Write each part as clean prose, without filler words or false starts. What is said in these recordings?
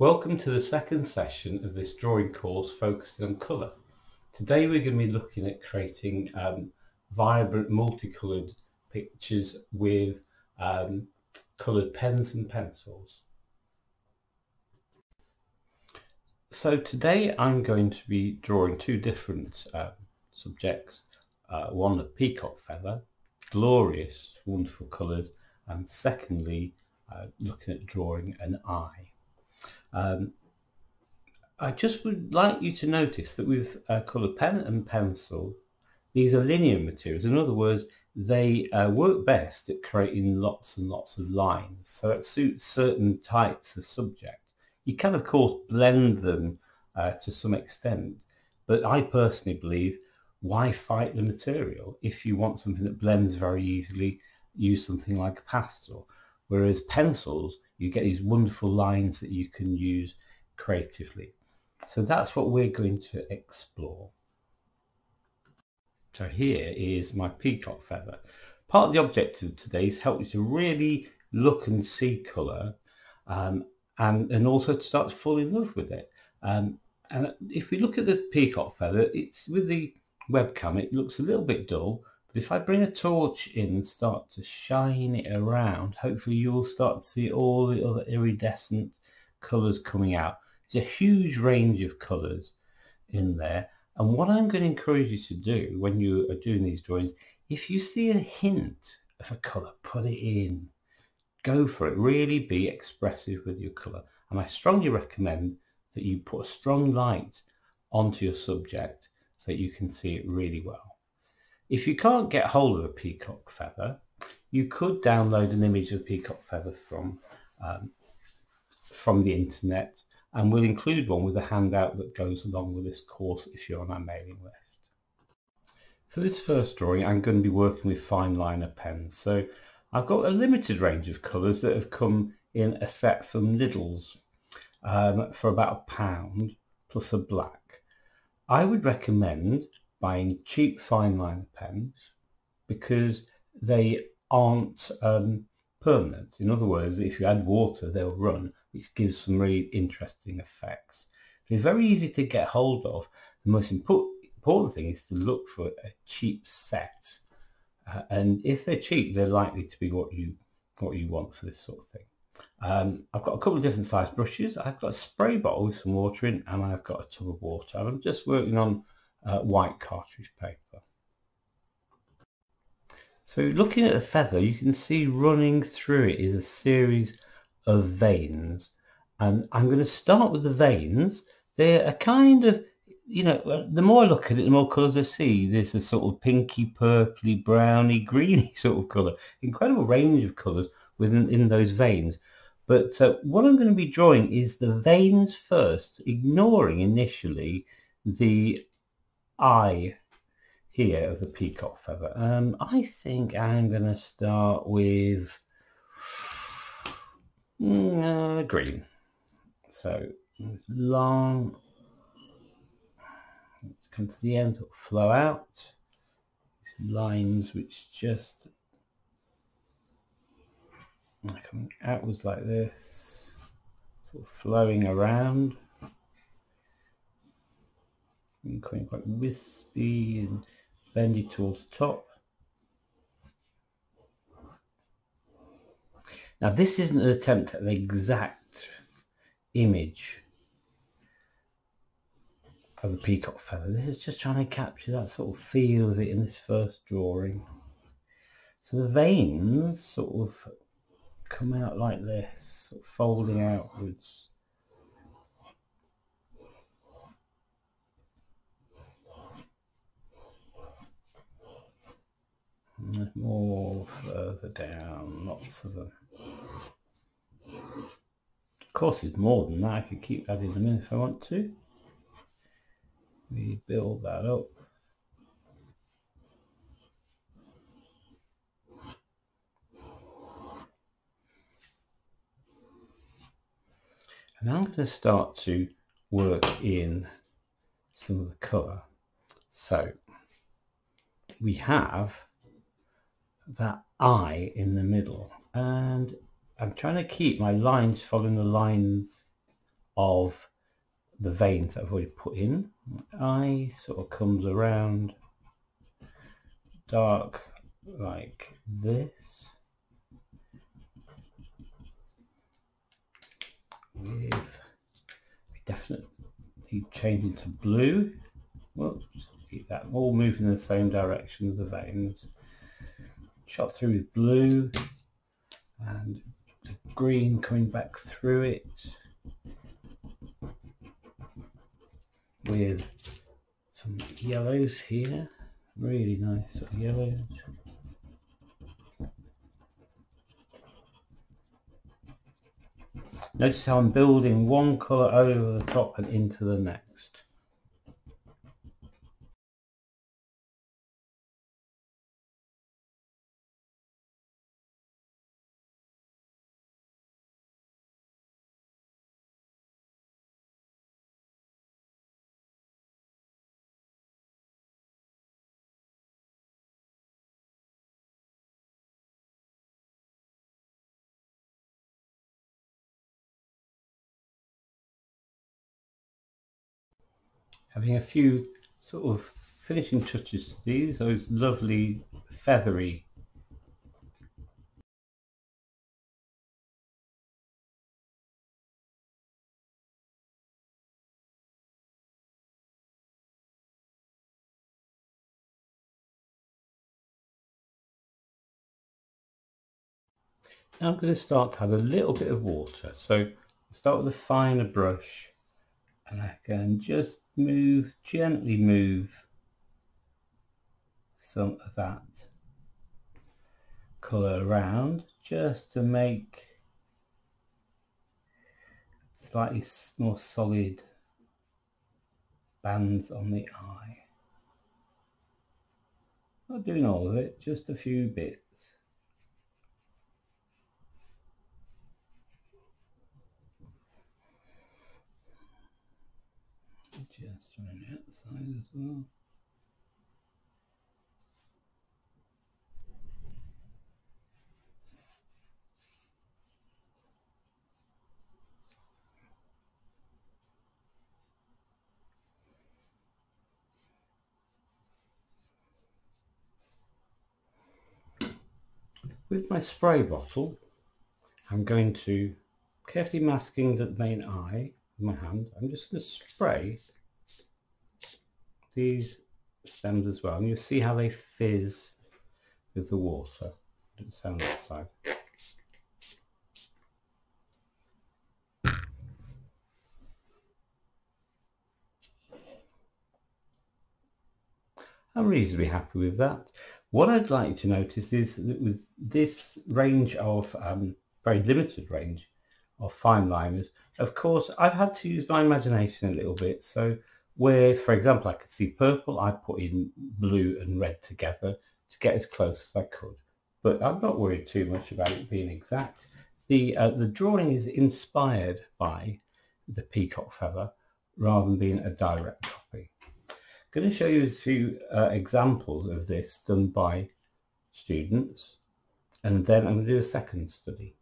Welcome to the second session of this drawing course focusing on colour. Today we're going to be looking at creating vibrant multicoloured pictures with coloured pens and pencils. So today I'm going to be drawing two different subjects. One a peacock feather, glorious, wonderful colours, and secondly looking at drawing an eye. I just would like you to notice that with coloured pen and pencil, these are linear materials. In other words, they work best at creating lots and lots of lines. So it suits certain types of subject. You can, of course, blend them to some extent, but I personally believe, why fight the material? If you want something that blends very easily, use something like a pastel. Whereas pencils, you get these wonderful lines that you can use creatively. So that's what we're going to explore. So here is my peacock feather. Part of the objective today is help you to really look and see colour and also to start to fall in love with it. And if we look at the peacock feather, it's with the webcam, it looks a little bit dull. But if I bring a torch in and start to shine it around, hopefully you'll start to see all the other iridescent colours coming out. There's a huge range of colours in there. And what I'm going to encourage you to do when you are doing these drawings, if you see a hint of a colour, put it in. Go for it. Really be expressive with your colour. And I strongly recommend that you put a strong light onto your subject so that you can see it really well. If you can't get hold of a peacock feather, you could download an image of a peacock feather from the internet, and we'll include one with a handout that goes along with this course if you're on our mailing list. For this first drawing, I'm going to be working with fine liner pens. So I've got a limited range of colours that have come in a set from Lidl's for about £1 plus a black. I would recommend buying cheap fine liner pens because they aren't permanent. In other words, if you add water, they'll run, which gives some really interesting effects. They're very easy to get hold of. The most important thing is to look for a cheap set, and if they're cheap, they're likely to be what you want for this sort of thing. I've got a couple of different size brushes. I've got a spray bottle with some water in, and I've got a tub of water. I'm just working on white cartridge paper. So looking at the feather, you can see running through it is a series of veins, and I'm going to start with the veins. They're a kind of, you know, the more I look at it, the more colours I see. There's a sort of pinky, purpley, browny, greeny sort of colour. Incredible range of colours within those veins. But what I'm going to be drawing is the veins first, ignoring initially the eye here of the peacock feather. I think I'm going to start with green. So it's long, let's come to the end, it'll flow out. These lines which just are coming outwards like this, sort of flowing around. Becoming quite wispy and bendy towards the top. Now this isn't an attempt at an exact image of the peacock feather. This is just trying to capture that sort of feel of it in this first drawing. So the veins sort of come out like this, sort of folding outwards. And more further down, lots of them. Of course, there's more than that. I could keep adding them in if I want to. We build that up. And I'm going to start to work in some of the colour. So we have that eye in the middle, and I'm trying to keep my lines following the lines of the veins that I've already put in. My eye sort of comes around dark like this, with definitely changing to blue. Whoops, keep that all moving in the same direction as the veins. Shot through with blue and the green coming back through it with some yellows here, really nice sort of yellows. Notice how I'm building one colour over the top and into the next. Having a few sort of finishing touches to these, those lovely feathery Now I'm going to start to add a little bit of water. So I start with a finer brush and I can just gently move some of that colour around, just to make slightly more solid bands on the eye. Not doing all of it, just a few bits. Just around the outside as well. With my spray bottle, I'm going to, carefully masking the main eye with my hand, I'm just going to spray these stems as well, and you'll see how they fizz with the water. Don't sound that side. I'm reasonably happy with that. What I'd like you to notice is that with this range of very limited range of fine liners, of course I've had to use my imagination a little bit. So where, for example, I could see purple, I put in blue and red together to get as close as I could. But I'm not worried too much about it being exact. The drawing is inspired by the peacock feather rather than being a direct copy. I'm going to show you a few examples of this done by students, and then I'm going to do a second study.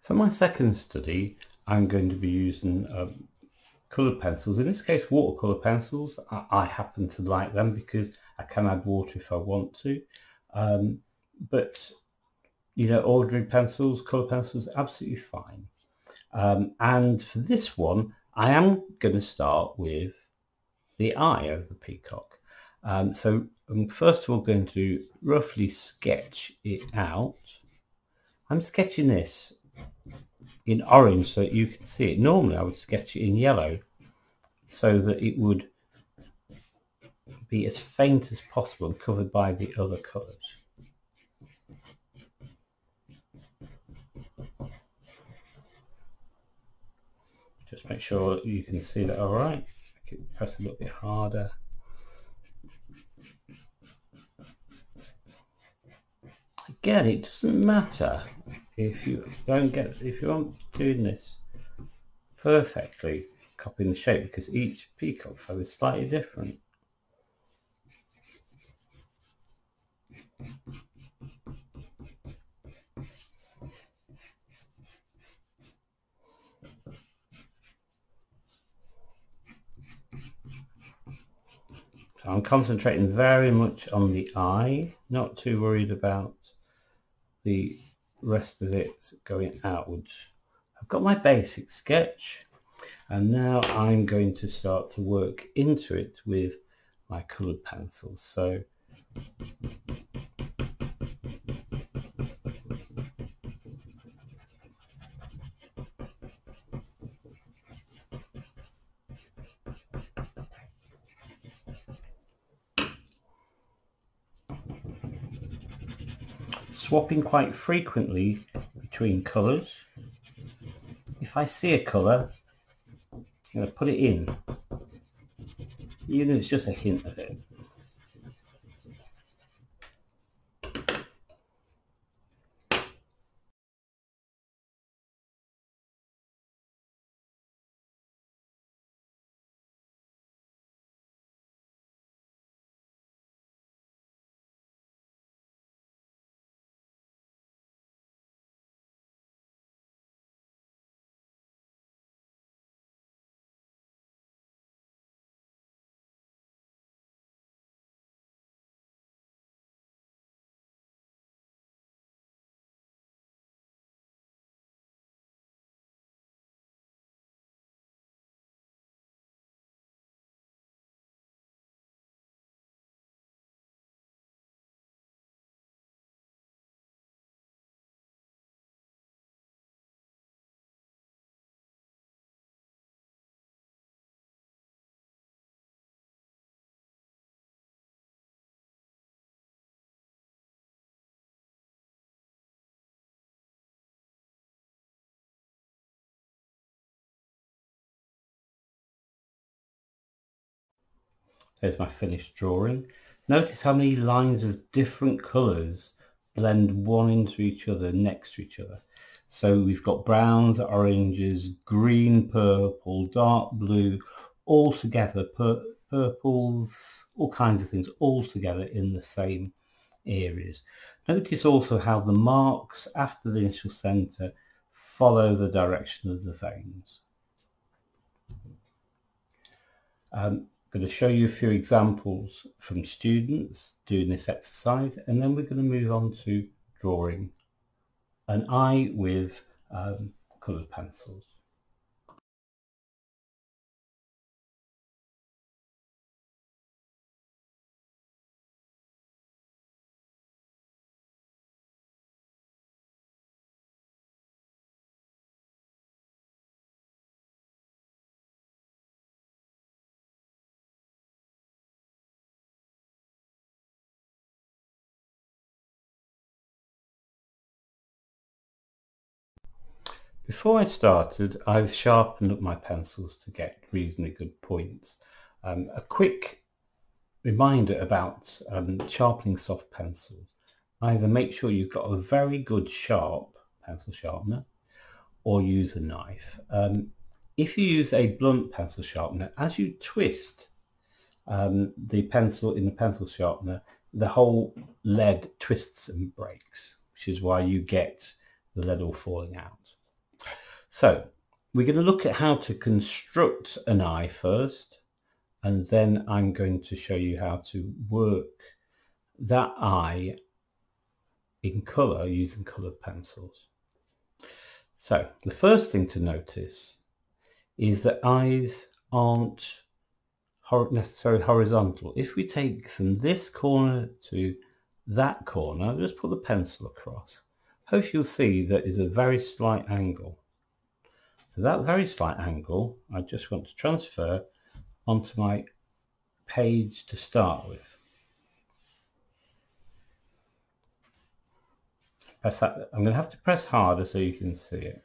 For my second study, I'm going to be using coloured pencils, in this case watercolour pencils. I happen to like them because I can add water if I want to, but you know, ordinary pencils, colour pencils, absolutely fine. And for this one I am going to start with the eye of the peacock. So I'm first of all going to roughly sketch it out. I'm sketching this in orange so that you can see it. Normally I would sketch it in yellow so that it would be as faint as possible and covered by the other colours. Just make sure you can see that all right. I can press a little bit harder. Again, it doesn't matter if you aren't doing this perfectly, copying the shape, because each peacock feather is slightly different. So I'm concentrating very much on the eye, not too worried about the rest of it going outwards. I've got my basic sketch, and now I'm going to start to work into it with my coloured pencils. So swapping quite frequently between colours. If I see a colour, I'm going to put it in, even if it's just a hint of it. There's my finished drawing. Notice how many lines of different colours blend one into each other, next to each other. So we've got browns, oranges, green, purple, dark blue, all together, purples, all kinds of things, all together in the same areas. Notice also how the marks after the initial centre follow the direction of the veins. I'm going to show you a few examples from students doing this exercise, and then we're going to move on to drawing an eye with coloured pencils. Before I started, I've sharpened up my pencils to get reasonably good points. A quick reminder about sharpening soft pencils. Either make sure you've got a very good sharp pencil sharpener or use a knife. If you use a blunt pencil sharpener, as you twist the pencil in the pencil sharpener, the whole lead twists and breaks, which is why you get the lead all falling out. So we're going to look at how to construct an eye first, and then I'm going to show you how to work that eye in colour using coloured pencils. So the first thing to notice is that eyes aren't necessarily horizontal. If we take from this corner to that corner, just put the pencil across, hope you'll see that is a very slight angle. So that very slight angle I just want to transfer onto my page to start with. Press that. I'm going to have to press harder so you can see it.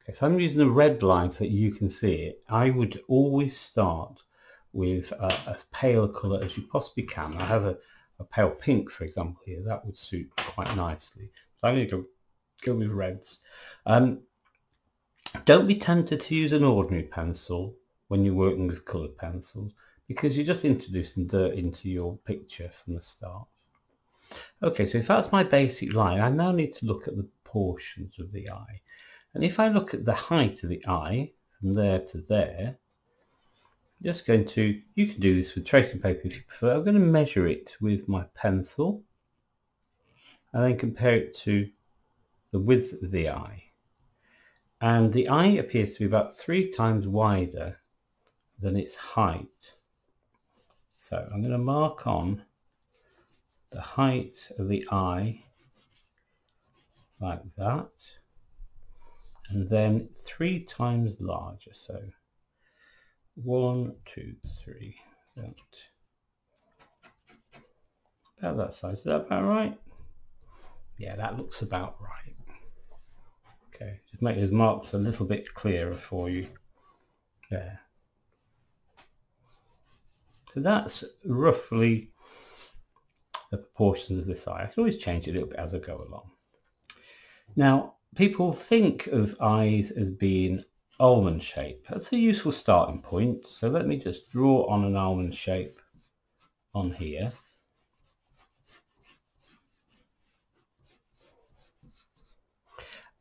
Okay, so I'm using the red line so that you can see it. I would always start with as pale a colour as you possibly can. I have a pale pink, for example, here, that would suit quite nicely. So I'm going to go with reds. Don't be tempted to use an ordinary pencil when you're working with coloured pencils, because you're just introducing dirt into your picture from the start. Okay, so if that's my basic line, I now need to look at the portions of the eye. And if I look at the height of the eye, from there to there, I'm just going to, you can do this with tracing paper if you prefer, I'm going to measure it with my pencil and then compare it to the width of the eye. And the eye appears to be about 3 times wider than its height. So I'm going to mark on the height of the eye like that, and then 3 times larger. So 1, 2, 3, about that size. Is that about right? Yeah, that looks about right. Okay, just make those marks a little bit clearer for you there. So that's roughly the proportions of this eye. I can always change it a little bit as I go along. Now, people think of eyes as being almond shape. That's a useful starting point. So let me just draw on an almond shape on here.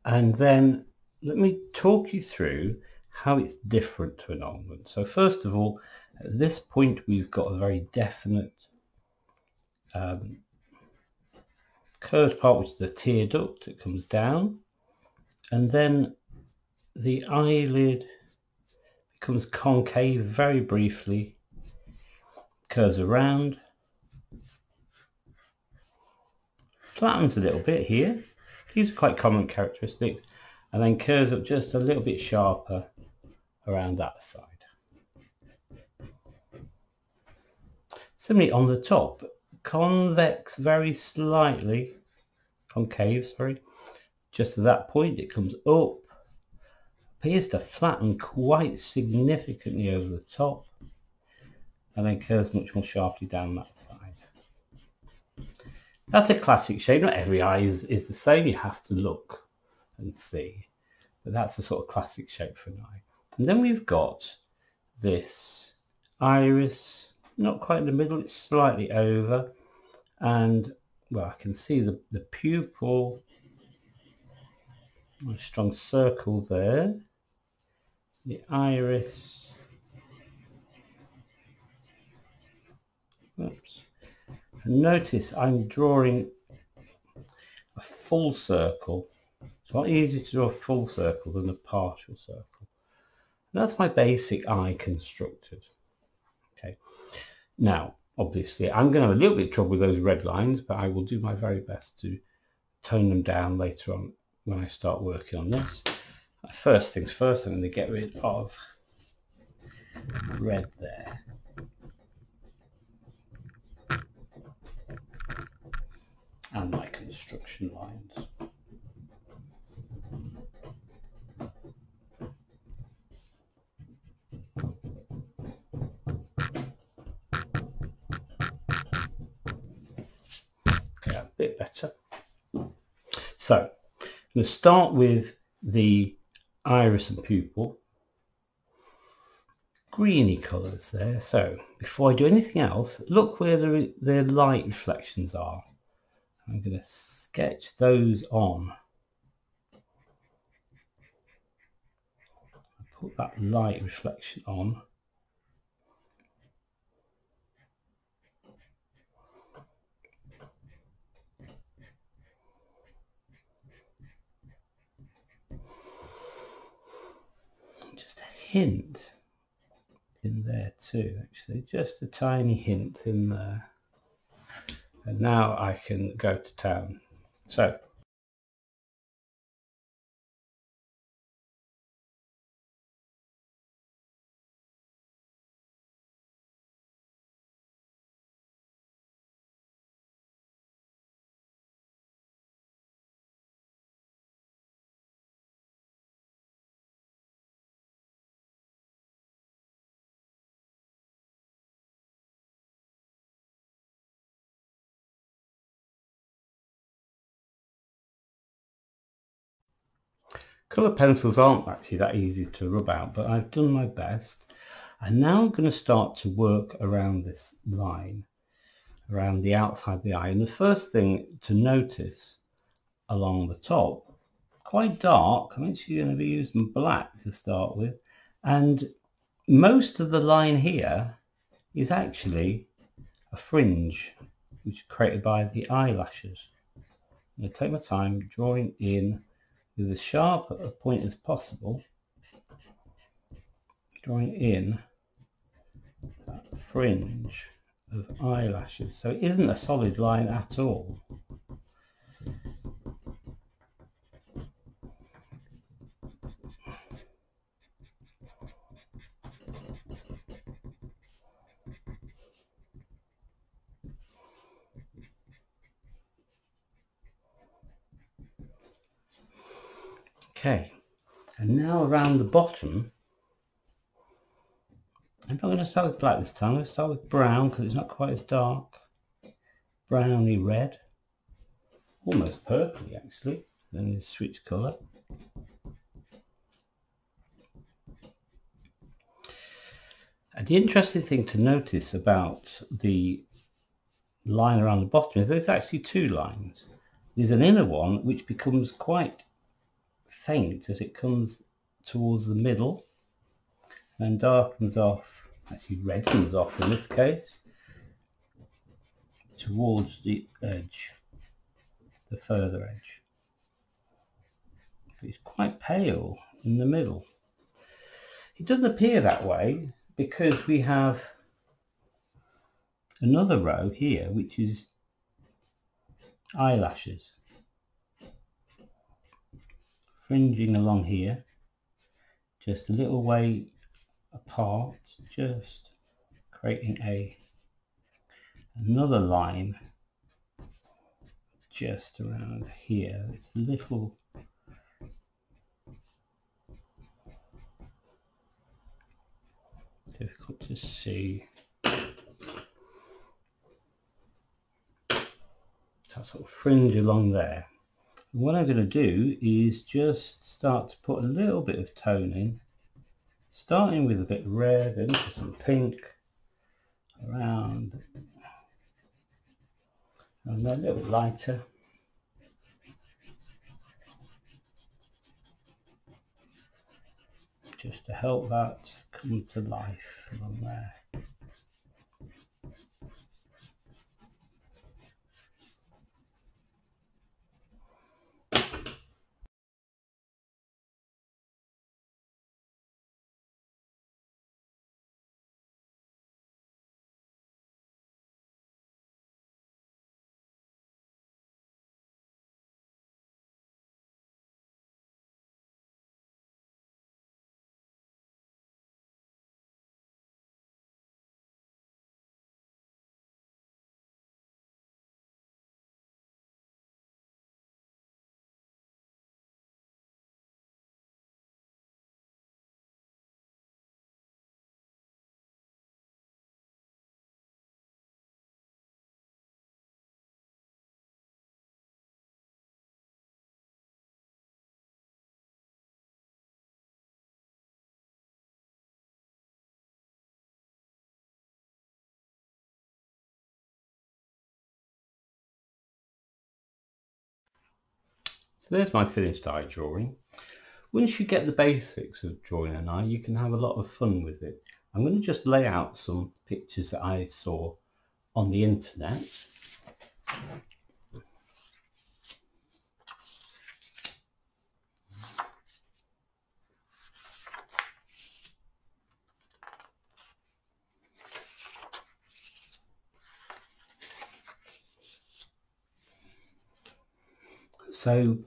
And then let me talk you through how it's different to an almond. So first of all, at this point we've got a very definite curved part, which is the tear duct that comes down, and then the eyelid becomes concave very briefly, curves around, flattens a little bit here. These are quite common characteristics, and then curves up just a little bit sharper around that side. Similarly on the top, convex very slightly, concave, sorry, just at that point it comes up, appears to flatten quite significantly over the top, and then curves much more sharply down that side. That's a classic shape. Not every eye is the same. You have to look and see. But that's a sort of classic shape for an eye. And then we've got this iris, not quite in the middle, it's slightly over. And, well, I can see the pupil, a strong circle there. The iris. Oops. And notice I'm drawing a full circle. It's a lot easier to draw a full circle than a partial circle. And that's my basic eye constructed. Okay. Now, obviously, I'm going to have a little bit of trouble with those red lines, but I will do my very best to tone them down later on when I start working on this. First things first, I'm going to get rid of red there. And my construction lines. Yeah, a bit better. So, I'm going to start with the iris and pupil. Greeny colours there. So, before I do anything else, look where the light reflections are. I'm going to sketch those on. Put that light reflection on. Just a hint in there too, actually, just a tiny hint in there. And now I can go to town. So Colour pencils aren't actually that easy to rub out, but I've done my best. And now I'm going to start to work around this line, around the outside of the eye. And the first thing to notice along the top, quite dark, I'm actually going to be using black to start with, and most of the line here is actually a fringe which is created by the eyelashes. I'm going to take my time drawing in with as sharp a point as possible, drawing in that fringe of eyelashes. So it isn't a solid line at all. Okay, and now around the bottom, I'm not going to start with black this time. I'm going to start with brown because it's not quite as dark. Browny red, almost purpley actually. Then you switch colour. And the interesting thing to notice about the line around the bottom is there's actually two lines. There's an inner one which becomes quite faint as it comes towards the middle and darkens off, actually reddens off in this case, towards the edge, the further edge. But it's quite pale in the middle. It doesn't appear that way because we have another row here which is eyelashes fringing along here, just a little way apart, just creating another line just around here. It's a little difficult to see. That sort of fringe along there. And what I'm going to do is just start to put a little bit of tone in, starting with a bit red and some pink around, and a little lighter. Just to help that come to life along there. So there's my finished eye drawing. Once you get the basics of drawing an eye, you can have a lot of fun with it. I'm going to just lay out some pictures that I saw on the internet. So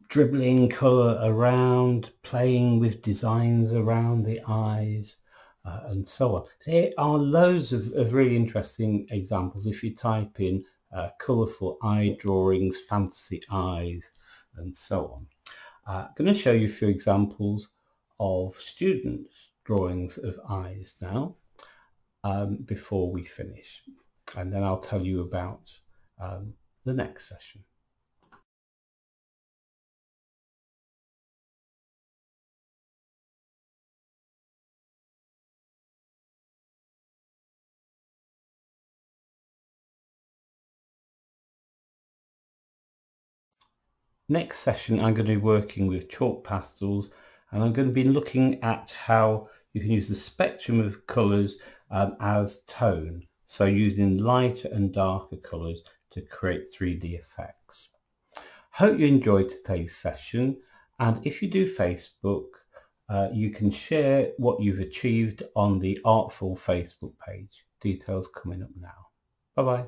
dribbling colour around, playing with designs around the eyes, and so on. There are loads of really interesting examples if you type in colourful eye drawings, fantasy eyes, and so on. I'm going to show you a few examples of students' drawings of eyes now before we finish, and then I'll tell you about the next session. Next session I'm going to be working with chalk pastels, and I'm going to be looking at how you can use the spectrum of colours as tone, so using lighter and darker colours to create 3D effects. Hope you enjoyed today's session, and if you do Facebook, you can share what you've achieved on the Artful Facebook page. Details coming up now. Bye bye.